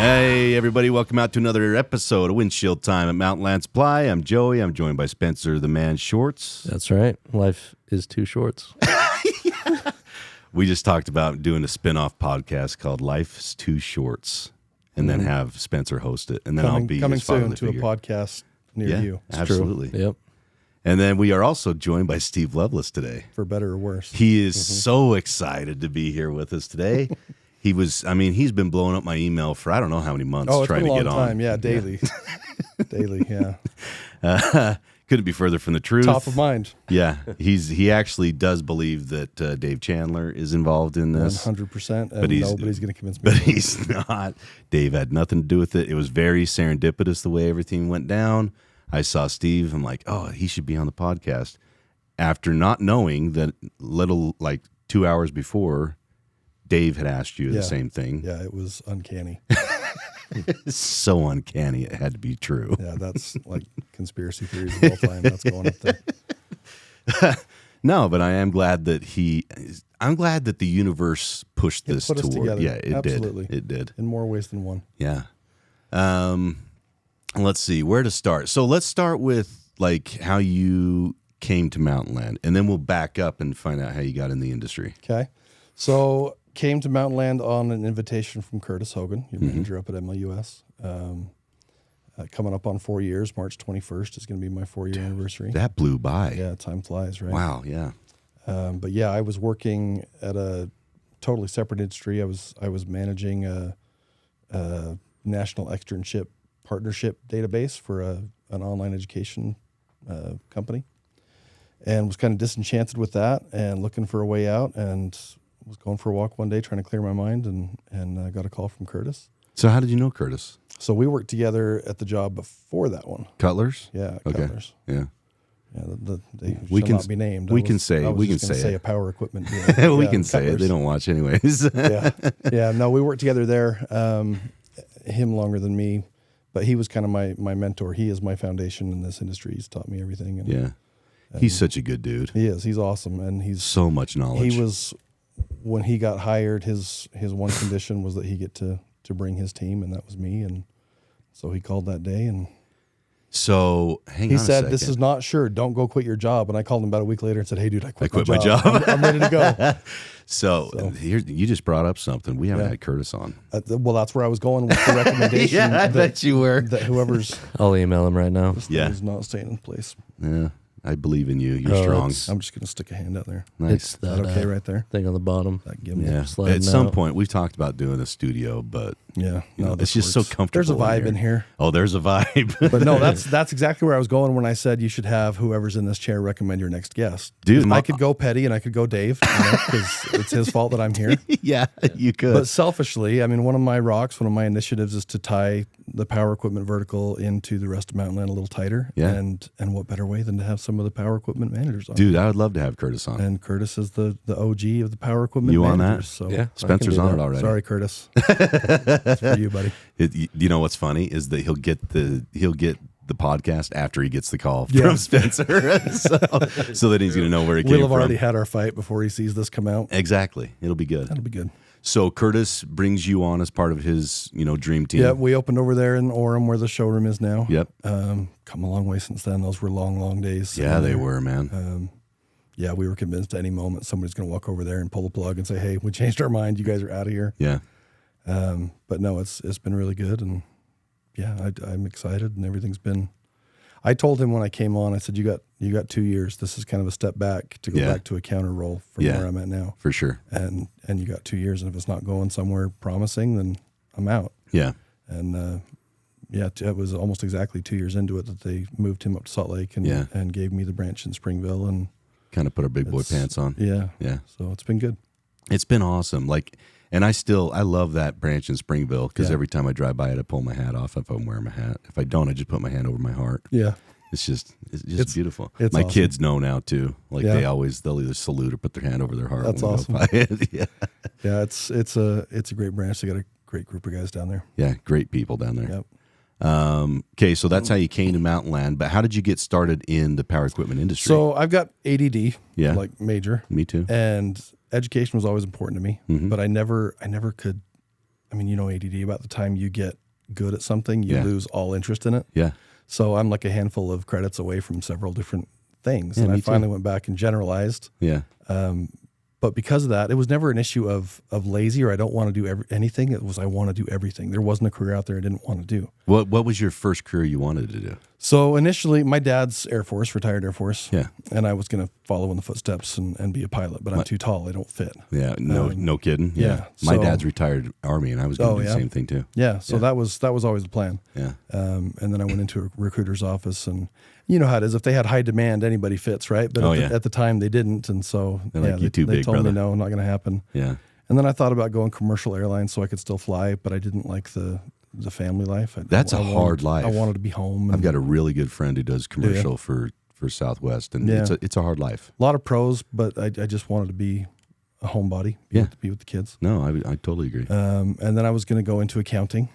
Hey, everybody, welcome out to another episode of Windshield Time at Mountain Land Supply. I'm Joey. I'm joined by Spencer, the man Shorts. That's right. Life is too shorts. We just talked about doing a spin-off podcast called Life's Too Shorts, and then have Spencer host it. And then I'll be coming his father soon to to a podcast near you. Absolutely. True. Yep. And then we are also joined by Steve Loveless today. For better or worse. He is so excited to be here with us today. He's been blowing up my email for I don't know how many months trying to get on. Oh, it's been a long time. Yeah, daily. Daily, yeah. Couldn't be further from the truth. Top of mind. Yeah, he actually does believe that Dave Chandler is involved in this. 100%. And But nobody's going to convince me. But he's not. Dave had nothing to do with it. It was very serendipitous the way everything went down. I saw Steve. I'm like, oh, he should be on the podcast. After not knowing that 2 hours before, Dave had asked you the same thing. Yeah, it was uncanny. It's so uncanny. It had to be true. Yeah, that's like conspiracy theories of all time. That's going up there. No, but I am glad that I'm glad that the universe pushed this put us toward. together. Yeah, it Absolutely. did. It did. In more ways than one. Yeah. Let's see where to start. So let's start with like how you came to Mountain Land, and then we'll back up and find out how you got in the industry. Okay. So came to Mountain Land on an invitation from Curtis Hogan, your manager up at MLUS. Coming up on 4 years. March 21st is going to be my 4-year anniversary. That blew by. Yeah, time flies, right? Wow. Yeah. But yeah, I was working at a totally separate industry. I was managing a national externship partnership database for an online education company, and was kind of disenchanted with that and looking for a way out, and was going for a walk one day trying to clear my mind, and got a call from Curtis. So how did you know Curtis? So we worked together at the job before that one. Cutlers? Yeah, Okay. Cutlers. Yeah. Yeah, they We shall can- not be named. we can say a it. power equipment deal. We Yeah, can say it. Cutlers. They don't watch anyways. Yeah. No, we worked together there. Him longer than me, but he was kind of my mentor. He is my foundation in this industry. He's taught me everything. And Yeah. He's such a good dude. he is. He's awesome, and he's So much knowledge. he was when he got hired. His one condition was that he get to bring his team, and that was me. And so he called that day, and So hang he on a said, second. "This is not sure. Don't go quit your job." And I called him about a week later and said, "Hey, dude, I quit my job. I'm ready to go." So here, you just brought up something. We haven't had Curtis on. Well, that's where I was going with the recommendation. Yeah, I bet you were. That whoever's I'll email him right now. Yeah. is not staying in place. Yeah, I believe in you. You're Oh, strong. I'm just going to stick a hand out there. Nice. It's Is that okay right there? thing on the bottom. That gimbal? Yeah. sliding At some out. point, we've talked about doing a studio, but Yeah. you know, it's this just so works. comfortable. There's a vibe in here. Oh, there's a vibe. But no, that's exactly where I was going when I said you should have whoever's in this chair recommend your next guest. Dude, I could go Petty and I could go Dave because it's his fault that I'm here. Yeah, you could. But selfishly, I mean, one of my initiatives is to tie the power equipment vertical into the rest of Mountain Land a little tighter. Yeah. And what better way than to have some of the power equipment managers on? Dude, I would love to have Curtis on. And Curtis is the OG of the power equipment You on managers. that? So Yeah. Spencer's I can on do it already. sorry, Curtis. That's for you, buddy. You know what's funny is that he'll get the podcast after he gets the call from Spencer, so that he's going to know where he came We'll have from. already had our fight before he sees this come out. Exactly, it'll be good. That'll be good. So Curtis brings you on as part of his, dream team. Yeah, we opened over there in Orem where the showroom is now. Yep. Come a long way since then. Those were long, long days. Yeah, they were, man. Yeah, we were convinced at any moment somebody's going to walk over there and pull the plug and say, "Hey, we changed our mind. You guys are out of here." Yeah. But no, it's been really good, and yeah, I'm excited, and everything's been. I told him when I came on, I said, "You got 2 years. This is kind of a step back to go back to a counter role from where I'm at now, For sure. and you got 2 years, and if it's not going somewhere promising, then I'm out." Yeah. And it was almost exactly 2 years into it that they moved him up to Salt Lake and gave me the branch in Springville, and Kind of put our big boy pants on. yeah. Yeah. So it's been good. It's been awesome. And I love that branch in Springville because every time I drive by it, I pull my hat off if I'm wearing my hat. If I don't, I just put my hand over my heart. Yeah. It's just beautiful. it's my awesome. kids know now too. Like Yeah. they'll either salute or put their hand over their heart. That's when we awesome. go by it. Yeah. Yeah, it's a great branch. They got a great group of guys down there. Yeah. Great people down there. Yep. Okay, so that's how you came to Mountain Land. But how did you get started in the power equipment industry? So I've got ADD, Yeah. major, Me too. and education was always important to me. Mhm. But I never could I mean, ADD, about the time you get good at something, you Yeah. lose all interest in it. Yeah. So I'm like a handful of credits away from several different things. Yeah, And I me too. finally went back and generalized. Yeah. But because of that, it was never an issue of lazy or I don't want to do anything. It was I want to do everything. There wasn't a career out there I didn't want to do. What was your first career you wanted to do? So initially, my dad's Air Force, retired Air Force. Yeah. And I was going to follow in the footsteps and be a pilot, but I'm too tall. I don't fit. Yeah. No kidding. yeah. My So- dad's retired Army, and I was going to Oh, do the yeah? same thing too. Yeah. So that was always the plan. Yeah. And then I went into a recruiter's office, and you know how it is. If they had high demand, anybody fits, right? But at the time they didn't, and so They're like, "You too they big, told brother." me no, not going to happen. Yeah. And then I thought about going commercial airlines so I could still fly, but I didn't like the family life. That's a hard wanted- life. I wanted to be home. I've and got a really good friend who does commercial for Southwest, and Yeah. it's a hard life. a lot of pros, but I just wanted to be a homebody, be with the kids. No, I totally agree. And then I was going to go into accounting,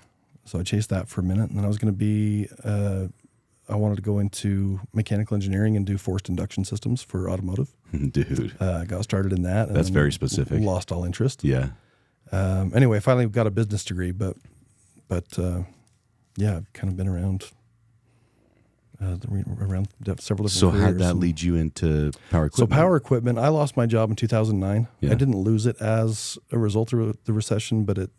so I chased that for a minute. And then I was going to be, I wanted to go into mechanical engineering and do forced induction systems for automotive. Dude, Got started in that. And That's then very specific. Lost all interest. yeah. Anyway, finally got a business degree, but yeah, I've kind of been around several different So careers. how'd that and- lead you into power So equipment? power equipment, I lost my job in 2009. Yeah. I didn't lose it as a result of the recession, but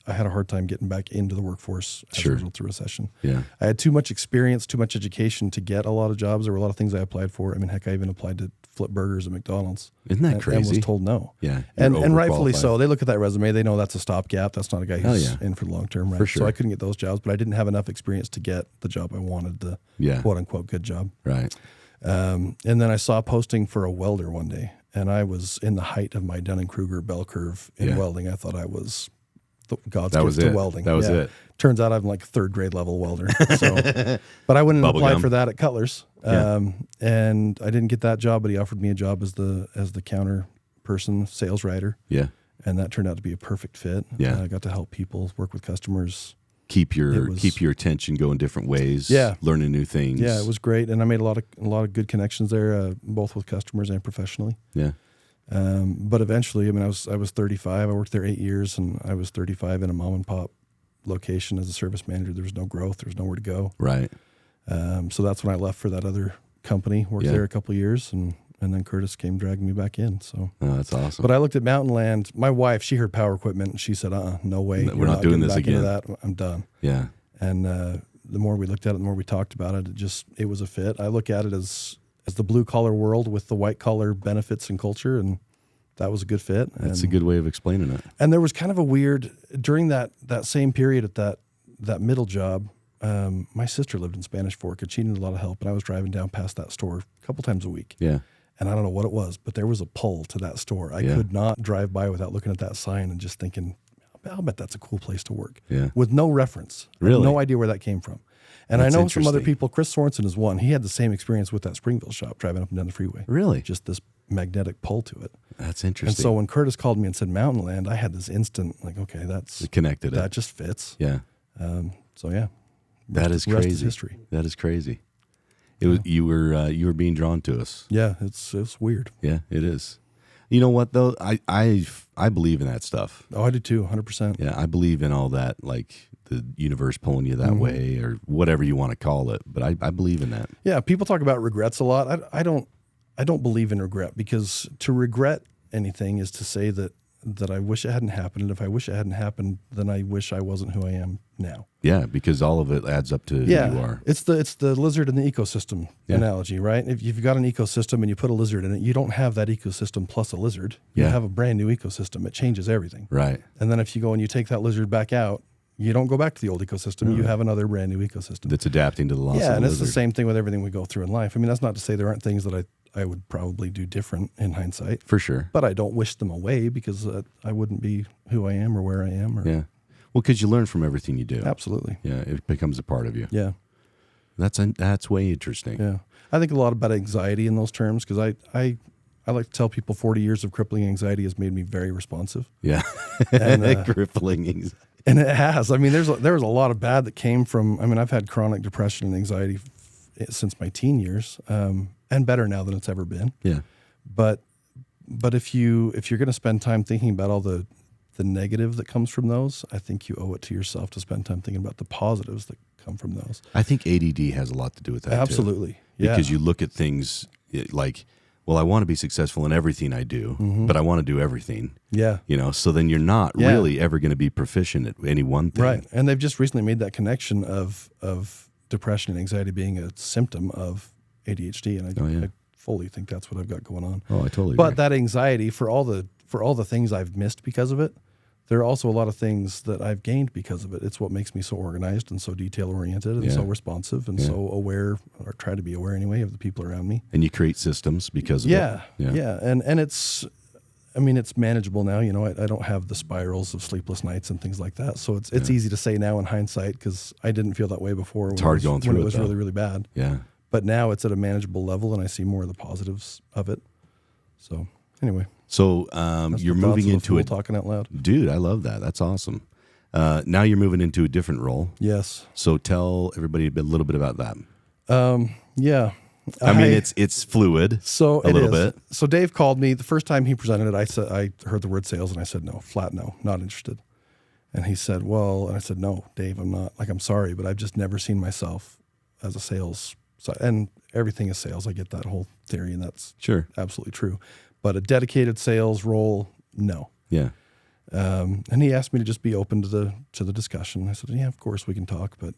I had a hard time getting back into the workforce as Sure. a result of recession. Yeah. I had too much experience, too much education to get a lot of jobs. There were a lot of things I applied for. I mean, heck, I even applied to flip burgers at McDonald's. Isn't that and crazy? was told no. Yeah. And You're rightfully overqualified. so. They look at that resume. They know that's a stopgap. That's not a guy who's Hell yeah. in for the long term, right? For sure. So I couldn't get those jobs, but I didn't have enough experience to get the job I wanted, the Yeah. quote unquote good job. Right. And then I saw a posting for a welder one day, and I was in the height of my Dunning-Kruger bell curve in Yeah. welding. I thought I was God's That gift was to it. welding. That was it. Turns out I'm like third grade level welder. So, but I went and Bubble applied gum. for that at Cutler's, Yeah. and I didn't get that job, but he offered me a job as the counter person, sales writer, Yeah. and that turned out to be a perfect fit. Yeah. I got to help people, work with customers. Keep your was- keep your attention going different ways. Yeah. Learning new things. Yeah, it was great, and I made a lot of good connections there, both with customers and professionally. Yeah. But eventually, I mean, I was 35. I worked there 8 years, and I was 35 in a mom and pop location as a service manager. There was no growth. There was nowhere to go. Right. So that's when I left for that other company. Worked Yeah. there a couple of years, and then Curtis came dragging me back in. So, Oh, that's awesome. but I looked at Mountain Land. My wife, she heard power equipment, and she said, no way. We're You're not doing getting this back into again." that. I'm done. yeah. And the more we looked at it, the more we talked about it, it was a fit. I look at it as the blue collar world with the white collar benefits and culture, and that was a good fit. That's and, a good way of explaining it. And there was kind of a weird during that same period at that middle job. My sister lived in Spanish Fork, and she needed a lot of help, and I was driving down past that store a couple times a week. Yeah. And I don't know what it was, but there was a pull to that store. I Yeah. could not drive by without looking at that sign and just thinking, I'll bet that's a cool place to work. Yeah. With no reference. I had Really? no idea where that came from. And That's I know some other interesting. people, Chris Sorensen is one. He had the same experience with that Springville shop driving up and down the freeway. Really? Just this magnetic pull to it. That's And interesting. so when Curtis called me and said Mountain Land, I had this instant, like, okay, It connected that it. just fits. Yeah. So yeah. That is Rest crazy. history. That is crazy. It was you were being drawn to us. Yeah, it's weird. Yeah, it is. You know what though? I believe in that stuff. Oh, I do too, 100%. Yeah, I believe in all that, like the universe pulling you that Mm-hmm. way or whatever you want to call it. But I believe in that. Yeah, people talk about regrets a lot. I don't believe in regret, because to regret anything is to say that I wish it hadn't happened. And if I wish it hadn't happened, then I wish I wasn't who I am now. Yeah, because all of it adds up to who you are. It's the lizard in the ecosystem analogy, right? If you've got an ecosystem and you put a lizard in it, you don't have that ecosystem plus a lizard. You Yeah. have a brand new ecosystem. It changes everything. Right. And then if you go and you take that lizard back out, you don't go back to the old ecosystem. You have another brand new ecosystem. That's adapting to the loss of Yeah, the and it's the lizard. same thing with everything we go through in life. I mean, that's not to say there aren't things that I would probably do different in hindsight, For sure. but I don't wish them away, because I wouldn't be who I am or where I am. Or, Yeah. Well, because you learn from everything you do. Absolutely. Yeah, it becomes a part of you. Yeah. That's way interesting. Yeah. I think a lot about anxiety in those terms, because I like to tell people 40 years of crippling anxiety has made me very responsive. Yeah. And, Crippling anxiety. And it has. I mean, there was a lot of bad that came from, I mean, I've had chronic depression and anxiety since my teen years, and better now than it's ever been. Yeah. But if you're going to spend time thinking about all the the negative that comes from those, I think you owe it to yourself to spend time thinking about the positives that come from those. I think ADD has a lot to do with that. Absolutely. Too. Yeah. Because you look at things like, well, I want to be successful in everything I do, but I want to do everything. Yeah. So then you're not really ever going to be proficient at any one thing. Right. And they've just recently made that connection of depression and anxiety being a symptom of ADHD. And I fully think that's what I've got going on. Oh, I totally But agree. that anxiety, for all the things I've missed because of it, there are also a lot of things that I've gained because of it. It's what makes me so organized and so detail-oriented and so responsive and so aware, or try to be aware anyway, of the people around me. And you create systems because of it. Yeah. And it's, I mean, it's manageable now. I don't have the spirals of sleepless nights and things like that. So it's easy to say now in hindsight, because I didn't feel that way before. It's hard going through when it, it was though. really, really bad. Yeah. But now it's at a manageable level, and I see more of the positives of it. So anyway. So That's you're the thoughts moving of a into fool it. talking out loud. Dude, I love that. That's awesome. Now you're moving into a different role. Yes. So tell everybody a little bit about that. Yeah. I mean, it's fluid. So a little bit. So Dave called me the first time he presented it. I heard the word sales and I said no, flat no, not interested. And he said, well, and I said, no, Dave, I'm not. Like, I'm sorry, but I've just never seen myself as a sales. And everything is sales. I get that whole theory, and that's Sure. absolutely true. But a dedicated sales role, no. Yeah. And he asked me to just be open to the discussion. I said, yeah, of course we can talk, but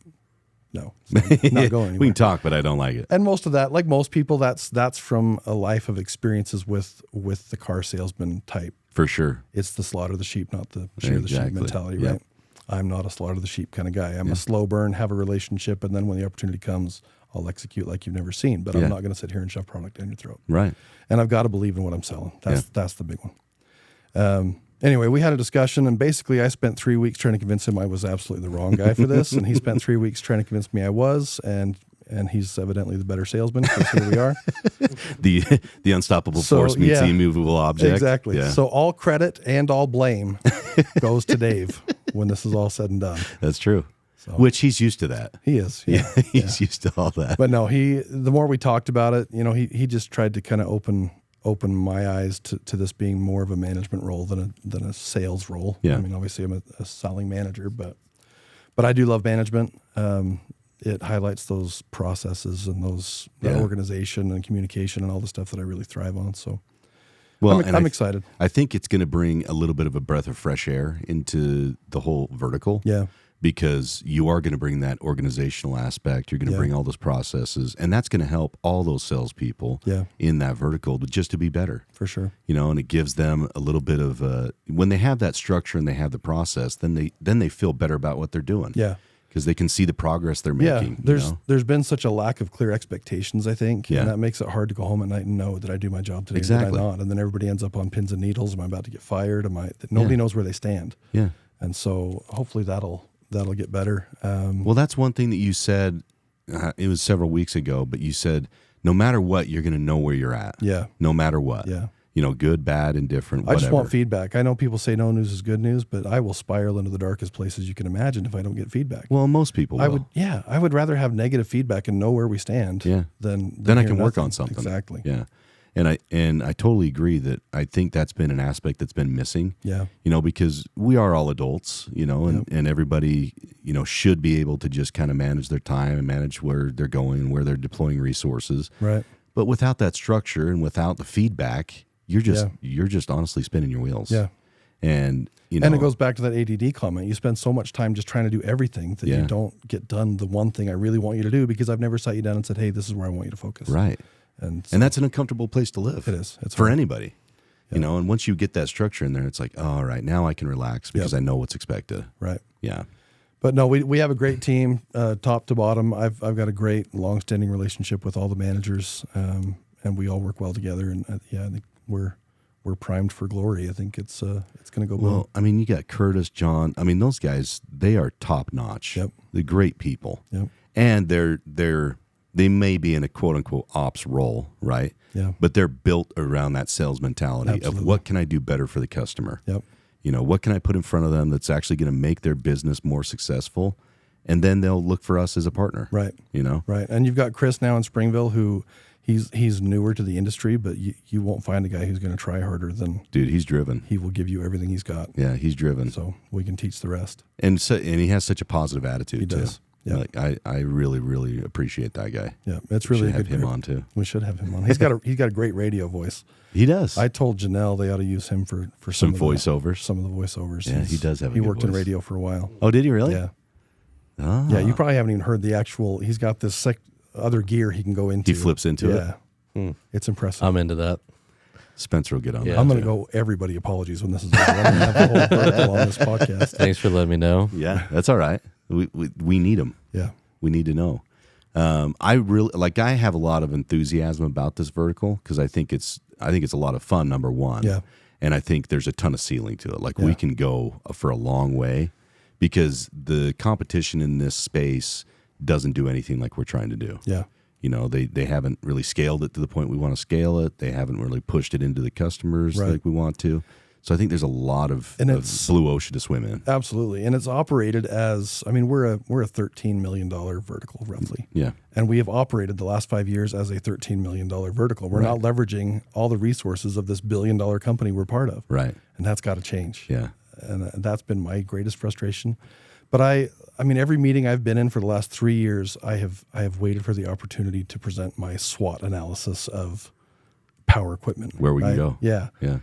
no, it's not going anywhere. We can talk, but I don't like it. And most of that, like most people, that's from a life of experiences with the car salesman type. For sure. It's the slaughter the sheep, not the shear the sheep Exactly. mentality, Yep. right? I'm not a slaughter the sheep kind of guy. I'm a slow burn, have a relationship, and then when the opportunity comes, I'll execute like you've never seen. But I'm not going to sit here and shove product down your throat. Right. And I've got to believe in what I'm selling. That's the big one. Anyway, we had a discussion, and basically I spent 3 weeks trying to convince him I was absolutely the wrong guy for this, and he spent 3 weeks trying to convince me I was, and he's evidently the better salesman, because here we are. The unstoppable force meets the immovable object. Exactly. Yeah. So all credit and all blame goes to Dave when this is all said and done. That's true. Which he's used to that. He is. He's used to all that. But no, the more we talked about it, he just tried to kind of open my eyes to this being more of a management role than a sales role. Yeah. I mean, obviously I'm a selling manager, but I do love management. It highlights those processes and that organization and communication and all the stuff that I really thrive on. So I'm excited. I think it's going to bring a little bit of a breath of fresh air into the whole vertical. Yeah. Because you are going to bring that organizational aspect. You're going to bring all those processes, and that's going to help all those salespeople in that vertical just to be better. For sure. And it gives them a little bit of when they have that structure and they have the process, then they feel better about what they're doing. Yeah. Because they can see the progress they're making. There's been such a lack of clear expectations, I think, Yeah. and that makes it hard to go home at night and know that I do my job today, Exactly. did I not? And then everybody ends up on pins and needles. Am I about to get fired? Nobody knows where they stand. Yeah. And so hopefully that'll get better. Well, that's one thing that you said. It was several weeks ago, but you said no matter what, you're going to know where you're at. Yeah. No matter what. Yeah. Good, bad, indifferent, whatever. I just want feedback. I know people say no news is good news, but I will spiral into the darkest places you can imagine if I don't get feedback. Well, most people will. I would rather have negative feedback and know where we stand than then I hear can work nothing. on something. Exactly. Yeah. And I totally agree that I think that's been an aspect that's been missing. Yeah. Because we are all adults, and everybody, should be able to just kind of manage their time and manage where they're going and where they're deploying resources. Right. But without that structure and without the feedback, you're just honestly spinning your wheels. Yeah. And and it goes back to that ADD comment. You spend so much time just trying to do everything that you don't get done the one thing I really want you to do, because I've never sat you down and said, hey, this is where I want you to focus. Right. And that's an uncomfortable place to live. It is. It's for hard. anybody. And once you get that structure in there, it's like, oh, all right, now I can relax because I know what's expected. Right. Yeah. But no, we have a great team, top to bottom. I've got a great long-standing relationship with all the managers, and we all work well together. And I think we're primed for glory. I think it's going to go well. Well, I mean, you got Curtis, John. I mean, those guys, they are top notch. Yep. They're great people. Yep. And they may be in a quote unquote ops role, right? Yeah. But they're built around that sales mentality Absolutely. of what can I do better for the customer? Yep. What can I put in front of them that's actually going to make their business more successful? And then they'll look for us as a partner. Right. Right. And you've got Chris now in Springville, who He's newer to the industry, but you won't find a guy who's going to try harder than. Dude, he's driven. He will give you everything he's got. Yeah, he's driven. So we can teach the rest. And he has such a positive attitude. He does. Too. Yeah. Like I really, really appreciate that guy. Yeah, it's really should a good have him group. on too. We should have him on. He's got a great radio voice. He does. I told Janelle they ought to use him for some of the- voiceovers. Some of the voiceovers. Yeah, he does have a He good worked in voice. radio for a while. Oh, did he really? Yeah. Oh. Yeah, you probably haven't even heard the actual. He's got this other gear he can go into. He flips into it? Yeah. It's impressive. I'm into that. Spencer will get on Yeah. that. I'm going to too. go everybody apologies when this is over. I'm going to have the whole vertical on this podcast. Thanks for letting me know. Yeah, that's all right. We need him. Yeah. We need to know. I have a lot of enthusiasm about this vertical because I think it's a lot of fun. Number one, Yeah. and I think there's a ton of ceiling to it. Like Yeah. we can go for a long way because the competition in this space doesn't do anything like we're trying to do. Yeah. You know, they haven't really scaled it to the point we want to scale it. They haven't really pushed it into the customers Right. like we want to. So I think there's a lot of it's- blue ocean to swim in. Absolutely. And it's operated as, I mean, we're a $13 million vertical roughly. Yeah. And we have operated the last 5 years as a $13 million vertical. We're not leveraging all the resources of this $1 billion company we're part of. Right. And that's got to change. Yeah. And that's been my greatest frustration. But I mean, every meeting I've been in for the last 3 years, I have waited for the opportunity to present my SWOT analysis of power equipment. Where we can right? go. Yeah. Yeah.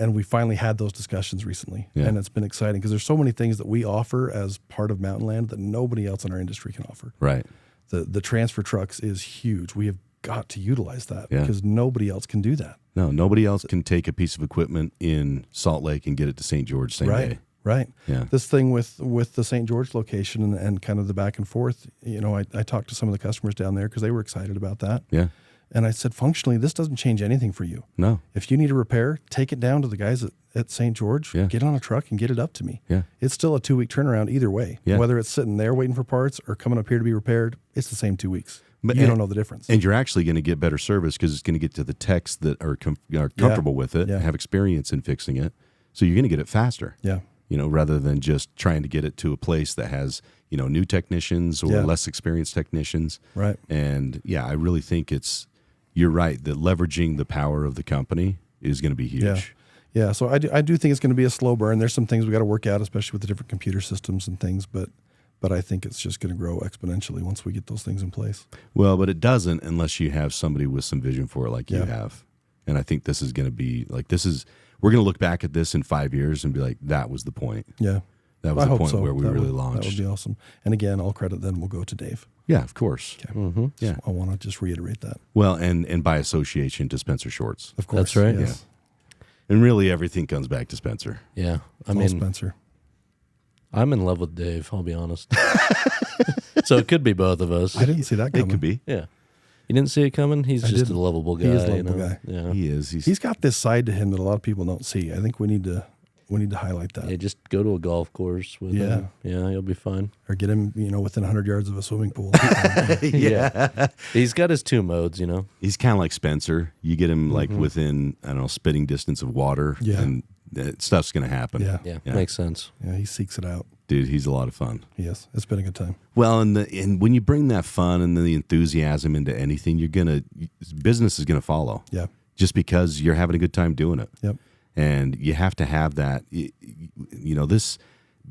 And we finally had those discussions recently. Yeah. And it's been exciting because there's so many things that we offer as part of Mountain Land that nobody else in our industry can offer. Right. The transfer trucks is huge. We have got to utilize that Yeah. because nobody else can do that. No, nobody else can take a piece of equipment in Salt Lake and get it to St. George same Right. day. Right. Yeah. This thing with the St. George location and kind of the back and forth, you know, I talked to some of the customers down there because they were excited about that. Yeah. And I said, functionally, this doesn't change anything for you. No. If you need a repair, take it down to the guys at St. George, Yeah. get on a truck and get it up to me. Yeah. It's still a 2-week turnaround either way. Yeah. Whether it's sitting there waiting for parts or coming up here to be repaired, it's the same 2 weeks. But- You don't know the difference. And you're actually going to get better service because it's going to get to the techs that are comfortable with it, Yeah. have experience in fixing it. So you're going to get it faster. Yeah. You know, rather than just trying to get it to a place that has, you know, new technicians or Yeah. less experienced technicians. Right. And yeah, I really think you're right, that leveraging the power of the company is going to be huge. Yeah. Yeah. So I do think it's going to be a slow burn. There's some things we got to work out, especially with the different computer systems and things, but I think it's just going to grow exponentially once we get those things in place. Well, but it doesn't unless you have somebody with some vision for it like you Yeah. have. And I think this is going to be like, we're going to look back at this in 5 years and be like, that was the point. Yeah. That was I the hope point so. where we That really would- launched. That would be awesome. And again, all credit then will go to Dave. Yeah, of course. Mm-hmm. Yeah. I want to just reiterate that. Well, and by association to Spencer Shorts. Of course. That's right. Yes. And really everything comes back to Spencer. Yeah. I All mean, Spencer. I'm in love with Dave, I'll be honest. So it could be both of us. I didn't see that coming. It could be. Yeah. You didn't see it coming? He's I just didn't. a lovable guy. He is a you lovable know? guy. Yeah. He is. He's got this side to him that a lot of people don't see. I think we need to highlight that. Yeah, just go to a golf course with Yeah. him. Yeah, you'll be fine. Or get him, within 100 yards of a swimming pool. Yeah. He's got his two modes, you know. He's kind of like Spencer. You get him like within, I don't know, spitting distance of water. Yeah. And stuff's going to happen. Yeah. Yeah, Yeah. makes sense. Yeah, he seeks it out. Dude, he's a lot of fun. Yes, it's been a good time. Well, and when you bring that fun and the enthusiasm into anything, business is going to follow. Yeah. Just because you're having a good time doing it. Yep. And you have to have that. This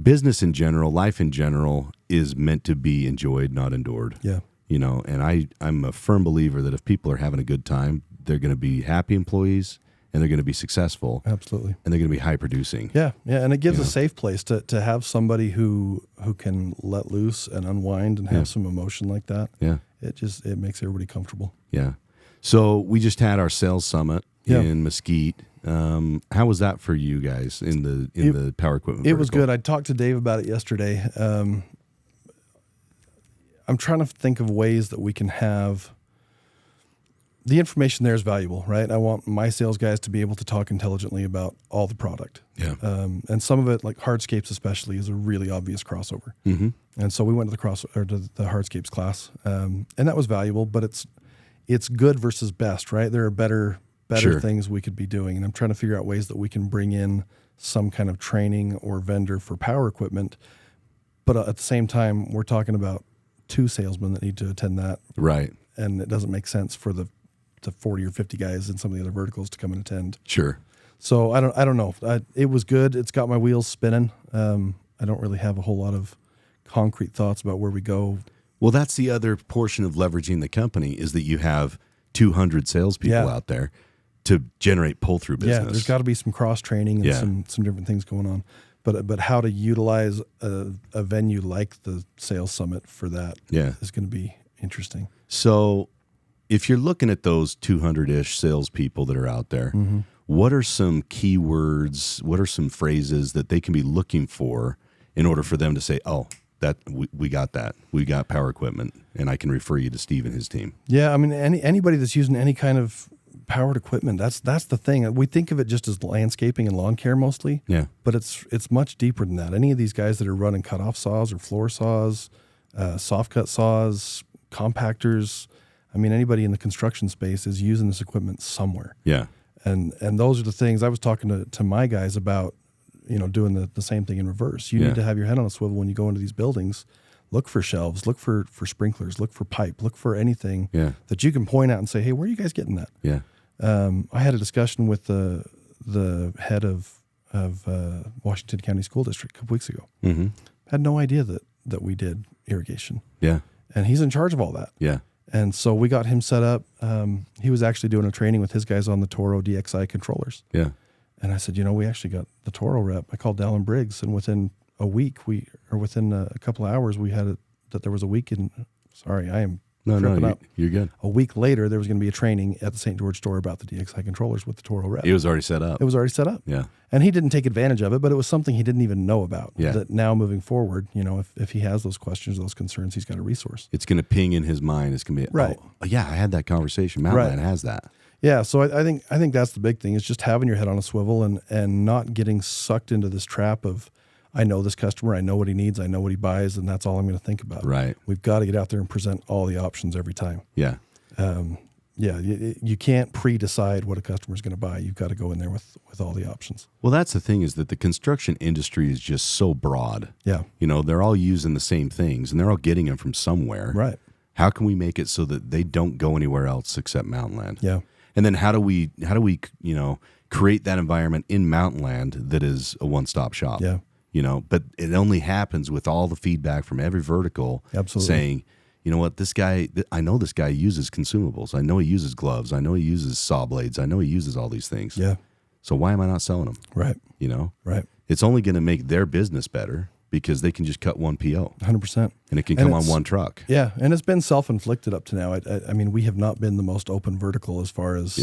business in general, life in general, is meant to be enjoyed, not endured. Yeah. And I'm a firm believer that if people are having a good time, they're going to be happy employees and they're going to be successful Absolutely. and they're going to be high producing. Yeah. Yeah. And it gives a safe place to have somebody who can let loose and unwind and have some emotion like that. Yeah. It makes everybody comfortable. Yeah. So we just had our sales summit Yeah. in Mesquite. How was that for you guys in the power equipment? It was vertical? good. I talked to Dave about it yesterday. I'm trying to think of ways that we can have the information there is valuable, right? I want my sales guys to be able to talk intelligently about all the product. Yeah. And some of it, like hardscapes especially, is a really obvious crossover. Mm-hmm. And so we went to the hardscapes class, and that was valuable. But it's good versus best, right? There are better Sure. things we could be doing, and I'm trying to figure out ways that we can bring in some kind of training or vendor for power equipment. But at the same time, we're talking about 2 salesmen that need to attend that, Right. and it doesn't make sense for the to 40 or 50 guys in some of the other verticals to come and attend. Sure. So I don't know. It was good. It's got my wheels spinning. I don't really have a whole lot of concrete thoughts about where we go. Well, that's the other portion of leveraging the company is that you have 200 salespeople out there to generate pull-through business. Yeah, there's got to be some cross-training and some different things going on. But how to utilize a venue like the Sales Summit for that is going to be interesting. So if you're looking at those 200-ish salespeople that are out there, what are some keywords, what are some phrases that they can be looking for in order for them to say, oh, that we got that. We got power equipment, and I can refer you to Steve and his team. Yeah, I mean, anybody that's using any kind of powered equipment, that's the thing. We think of it just as landscaping and lawn care mostly. Yeah. But it's much deeper than that. Any of these guys that are running cutoff saws or floor saws, soft cut saws, compactors, I mean, anybody in the construction space is using this equipment somewhere. Yeah. And those are the things I was talking to my guys about, doing the same thing in reverse. You need to have your head on a swivel when you go into these buildings. Look for shelves, look for sprinklers, look for pipe, look for anything that you can point out and say, hey, where are you guys getting that? Yeah. I had a discussion with the head of Washington County School District a couple weeks ago. Mm-hmm. Had no idea that we did irrigation. Yeah. And he's in charge of all that. Yeah. And so we got him set up. He was actually doing a training with his guys on the Toro DXI controllers. Yeah. And I said, we actually got the Toro rep. I called Dallin Briggs, and within a week, within a couple of hours, we had it that there was a week in. Sorry, I am tripping up. You're good. A week later, there was going to be a training at the St. George store about the DXI controllers with the Toro rep. It was already set up. It was already set up. Yeah. And he didn't take advantage of it, but it was something he didn't even know about. Yeah. That now moving forward, if he has those questions, those concerns, he's got a resource. It's going to ping in his mind. It's going to be, right. Oh, yeah, I had that conversation. Mountain has that. Yeah, so I think that's the big thing is just having your head on a swivel and not getting sucked into this trap of, I know this customer, I know what he needs, I know what he buys, and that's all I'm going to think about. Right. We've got to get out there and present all the options every time. Yeah. You can't pre-decide what a customer's going to buy. You've got to go in there with all the options. Well, that's the thing is that the construction industry is just so broad. Yeah. They're all using the same things, and they're all getting them from somewhere. Right. How can we make it so that they don't go anywhere else except Mountain Land? Yeah. And then how do we create that environment in Mountain Land that is a one-stop shop? Yeah. But it only happens with all the feedback from every vertical. Absolutely. Saying, you know what, this guy, I know this guy uses consumables. I know he uses gloves. I know he uses saw blades. I know he uses all these things. Yeah. So why am I not selling them? Right. Right. It's only going to make their business better because they can just cut one PO. 100%. And it can come on one truck. Yeah, and it's been self-inflicted up to now. I mean, we have not been the most open vertical as far as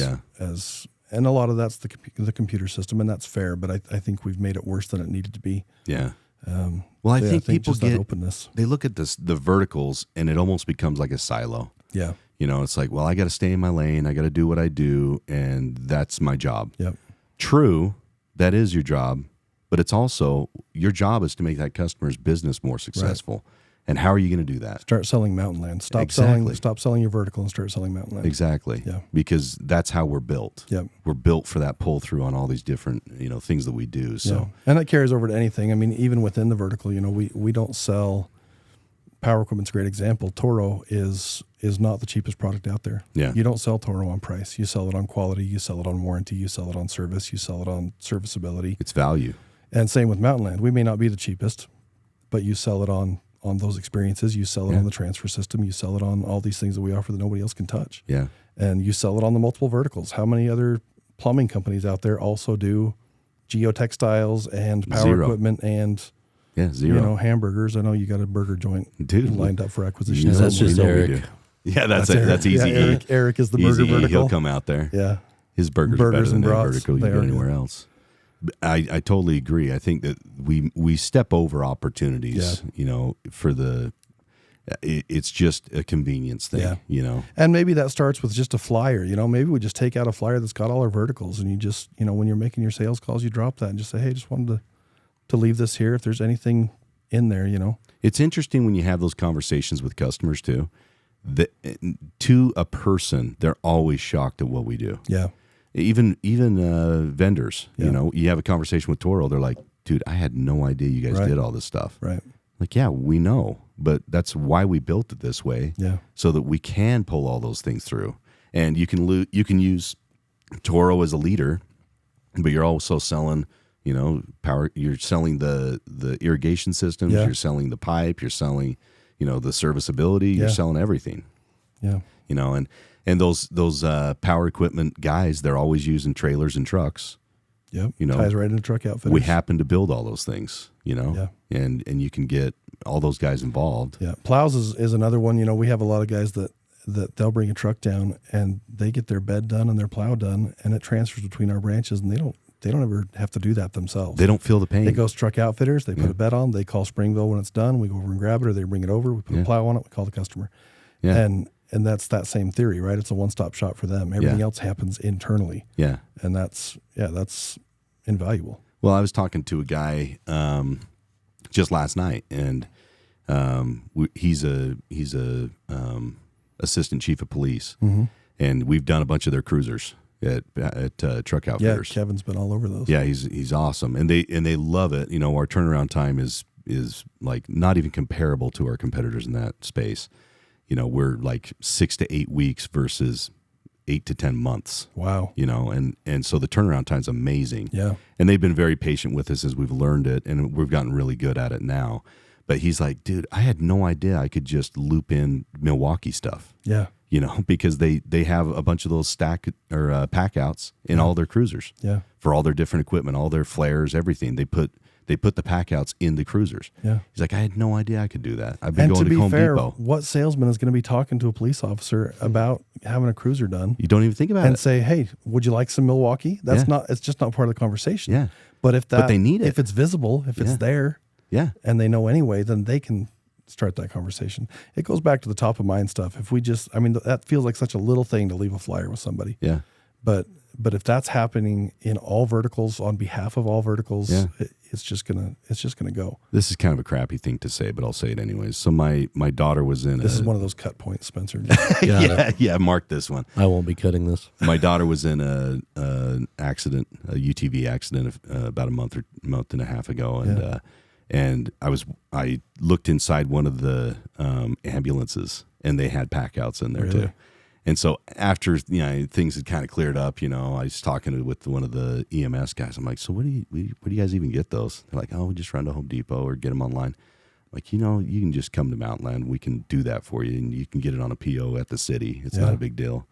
and a lot of that's the computer system, and that's fair. But I think we've made it worse than it needed to be. Yeah. Well, I think people just get that openness. They look at the verticals, and it almost becomes like a silo. Yeah. It's like, well, I got to stay in my lane. I got to do what I do, and that's my job. Yep. True, that is your job, but it's also your job is to make that customer's business more successful. Right. And how are you going to do that? Start selling Mountain Land. Stop selling your vertical and start selling Mountain Land. Exactly. Yeah. Because that's how we're built. Yep. We're built for that pull through on all these different, things that we do. So, yeah. And that carries over to anything. I mean, even within the vertical, we don't sell power equipment's a great example. Toro is not the cheapest product out there. Yeah. You don't sell Toro on price. You sell it on quality, you sell it on warranty, you sell it on service, you sell it on serviceability. It's value. And same with Mountain Land. We may not be the cheapest, but you sell it on those experiences, you sell it on the transfer system, you sell it on all these things that we offer that nobody else can touch. Yeah. And you sell it on the multiple verticals. How many other plumbing companies out there also do geotextiles and power equipment and zero. Hamburgers? I know you got a burger joint lined up for acquisition. That's just Eric. Yeah, that's easy. Yeah, Eric is the burger vertical. He'll come out there. Yeah. His burgers are better than that brats, vertical you get anywhere else. I totally agree. I think that we step over opportunities, for it's just a convenience thing, And maybe that starts with just a flyer, maybe we just take out a flyer that's got all our verticals and you just, when you're making your sales calls, you drop that and just say, hey, just wanted to leave this here. If there's anything in there, It's interesting when you have those conversations with customers too, that to a person, they're always shocked at what we do. Yeah. Even vendors, you have a conversation with Toro, they're like, dude, I had no idea you guys did all this stuff. Right. Like, yeah, we know, but that's why we built it this way. Yeah. So that we can pull all those things through. And you can use Toro as a leader, but you're also selling, power. You're selling the irrigation systems. Yeah. You're selling the pipe. You're selling, the serviceability. You're Yeah. selling everything. Yeah. And those power equipment guys, they're always using trailers and trucks. Yep. You know, Ties right into truck outfitters. We happen to build all those things, Yeah. and you can get all those guys involved. Yeah. Plows is another one. We have a lot of guys that they'll bring a truck down and they get their bed done and their plow done, and it transfers between our branches, and they don't ever have to do that themselves. They don't feel the pain. It goes truck outfitters. They put a bed on. They call Springville when it's done. We go over and grab it, or they bring it over. We put a plow on it. We call the customer. Yeah. And that's that same theory, right? It's a one-stop shop for them. Everything else happens internally. Yeah. And that's invaluable. Well, I was talking to a guy just last night, and he's a assistant chief of police, and we've done a bunch of their cruisers at truck Yeah, outfitters. Kevin's been all over those. Yeah, he's awesome, and they love it. Our turnaround time is like not even comparable to our competitors in that space. We're like 6 to 8 weeks versus 8 to 10 months. Wow. And so the turnaround time's amazing. Yeah. And they've been very patient with us as we've learned it, and we've gotten really good at it now. But he's like, dude, I had no idea I could just loop in Milwaukee stuff. Yeah. Because they have a bunch of those pack outs in all their cruisers. Yeah. For all their different equipment, all their flares, everything. They put the pack outs in the cruisers. Yeah. He's like, I had no idea I could do that. I've been And going to to be Home fair, Depot. what salesman is going to be talking to a police officer about having a cruiser done You don't even think about and it. say, "Hey, would you like some Milwaukee?" It's just not part of the conversation. Yeah. But they need it. If it's visible, if it's there, Yeah. and they know anyway, then they can start that conversation. It goes back to the top of mind stuff. If we just, that feels like such a little thing to leave a flyer with somebody. Yeah. But if that's happening in all verticals on behalf of all verticals, it's just gonna go. This is kind of a crappy thing to say, but I'll say it anyways. So my daughter was in This is one of those cut points, Spencer. yeah, mark this one. I won't be cutting this. My daughter was in an accident, a UTV accident, about a month and a half ago, and I looked inside one of the ambulances, and they had pack outs in there too. And so after things had kind of cleared up, I was talking with one of the EMS guys. I'm like, so where do you guys even get those? They're like, oh, we just run to Home Depot or get them online. I'm like, you can just come to Mountainland. We can do that for you, and you can get it on a PO at the city. It's not a big deal.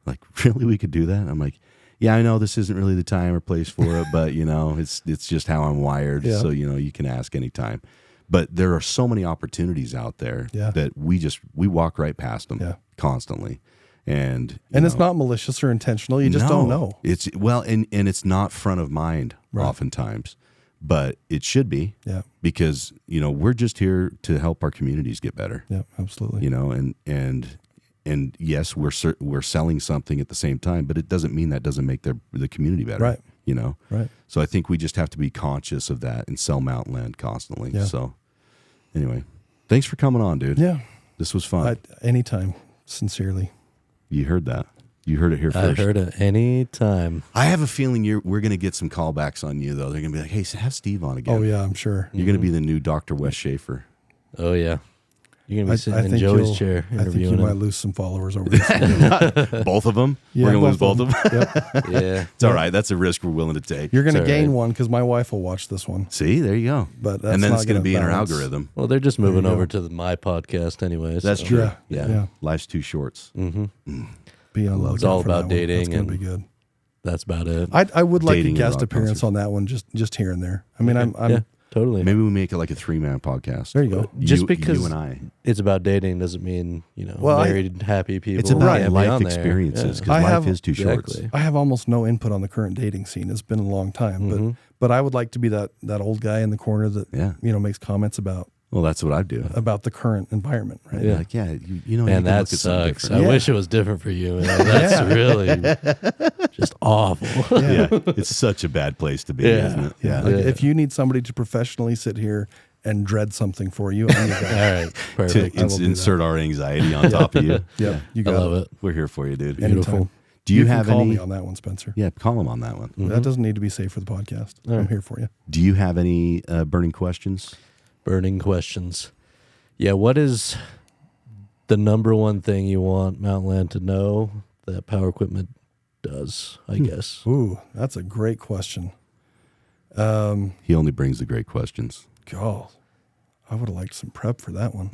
Like, really, we could do that? I'm like, yeah, I know this isn't really the time or place for it, but it's just how I'm wired. Yeah. So you can ask anytime. But there are so many opportunities out there that we walk right past them constantly. And it's not malicious or intentional. You just don't know. It's and it's not front of mind oftentimes, but it should be. Yeah. Because we're just here to help our communities get better. Yeah, absolutely. And yes, we're selling something at the same time, but it doesn't mean that doesn't make the community better. Right. Right. So I think we just have to be conscious of that and sell Mountainland constantly. Yeah. So anyway, thanks for coming on, dude. Yeah. This was fun. Anytime, sincerely. You heard that. You heard it here first. I heard it anytime. I have a feeling we're going to get some callbacks on you, though. They're going to be like, hey, have Steve on again. Oh, yeah, I'm sure. You're going to be the new Dr. Wes Schaefer. Oh, yeah. You're going to be I sitting in think Joey's chair I think you interviewing might him. lose some followers over this. Both of them? Yeah, We're going to lose both of them? Yep. Yeah. It's all right. That's a risk we're willing to take. You're going to It's all gain right. one because my wife will watch this one. See, there you go. But that's and then not it's going to gonna be in our balance. algorithm. Well, they're just moving you go. over to my podcast anyway. That's so- true. Yeah. Life's too shorts. Mm-hmm. Be on the It's lookout all for about that one. dating That's going to and- be good. That's about it. I would like a Dating and guest rock appearance concerts. on that one, just here and there. I mean, I'm yeah, totally. Maybe we make it like a 3-man podcast. there. You go. Just because you and I. it's about dating doesn't mean, Well, married, happy people. It's about can't be life on there. experiences Yeah. because I life have- is too short. Exactly. I have almost no input on the current dating scene. It's been a long time, but I would like to be that old guy in the corner that makes comments about Well, that's what I do. the current environment, right? Yeah. Like, you know, you And can that look at something sucks. I different. wish it was different for you. Man. That's really just awful. Yeah, it's such a bad place to be, Yeah. isn't it? Yeah. Like, if you need somebody to professionally sit here and dread something for you, I'm your guy. All right. To Perfect. I will do insert our anxiety on top of you. Yeah, you I got love it. We're here for you, dude. Anytime. Beautiful. Do you can have call any? me on that one, Spencer? Yeah, call him on that one. That doesn't need to be safe for the podcast. I'm here for you. Do you have any burning questions? Burning questions. Yeah. What is the number one thing you want Mountainland to know that power equipment does, I guess. Ooh, that's a great question. He only brings the great questions. God, I would have liked some prep for that one.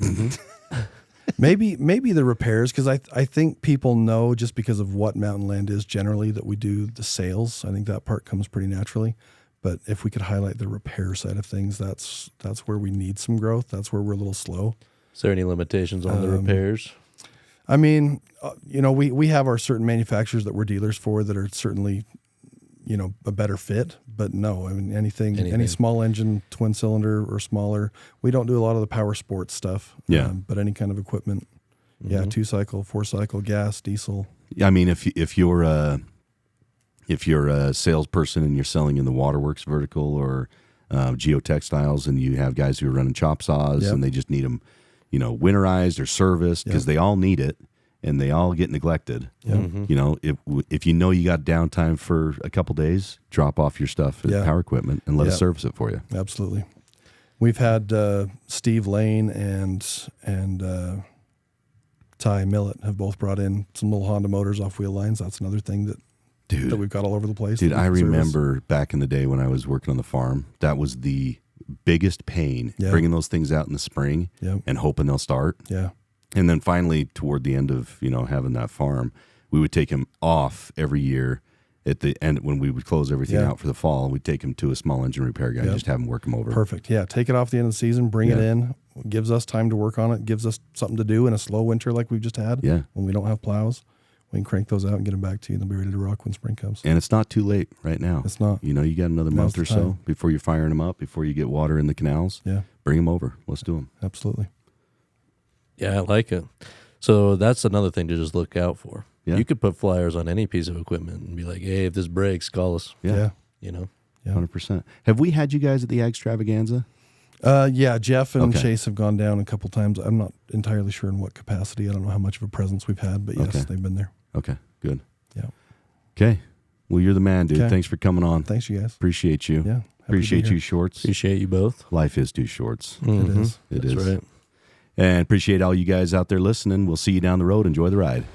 maybe the repairs, because I think people know just because of what Mountain Land is generally that we do the sales. I think that part comes pretty naturally. But if we could highlight the repair side of things, that's where we need some growth. That's where we're a little slow. Is there any limitations on the repairs? I mean, we have our certain manufacturers that we're dealers for that are certainly, a better fit. But no, I mean, any small engine, twin cylinder or smaller, we don't do a lot of the power sports stuff. Yeah. But any kind of equipment, 2-cycle, 4-cycle, gas, diesel. Yeah, I mean, if you're a salesperson and you're selling in the waterworks vertical or geotextiles, and you have guys who are running chop saws and they just need them, winterized or serviced because they all need it and they all get neglected. If you know you got downtime for a couple days, drop off your stuff at power equipment and let us service it for you. Absolutely. We've had Steve Lane and Ty Millett have both brought in some little Honda motors off wheel lines. That's another thing that we've got all over the place. Dude, I remember back in the day when I was working on the farm, that was the biggest pain, bringing those things out in the spring and hoping they'll start. Yeah. And then finally, toward the end of, having that farm, we would take him off every year at the end when we would close everything out for the fall. We'd take him to a small engine repair guy and just have him work him over. Perfect. Yeah. Take it off the end of the season, bring it in, gives us time to work on it, gives us something to do in a slow winter like we've just had when we don't have plows. We can crank those out and get them back to you, and they'll be ready to rock when spring comes. And it's not too late right now. It's not. You got another month or so before you're firing them up, before you get water in the canals. Yeah. Bring them over. Let's do them. Absolutely. Yeah, I like it. So that's another thing to just look out for. Yeah. You could put flyers on any piece of equipment and be like, hey, if this breaks, call us. Yeah. 100%. Have we had you guys at the Ag Extravaganza? Jeff and Chase have gone down a couple times. I'm not entirely sure in what capacity. I don't know how much of a presence we've had, but yes, they've been there. Okay, good. Yeah. Okay. Well, you're the man, dude. Okay. Thanks for coming on. Thanks, you guys. Appreciate you. Yeah. Appreciate you, Shorts. Appreciate you both. Life is too shorts. It is. It That's is. right. And appreciate all you guys out there listening. We'll see you down the road. Enjoy the ride.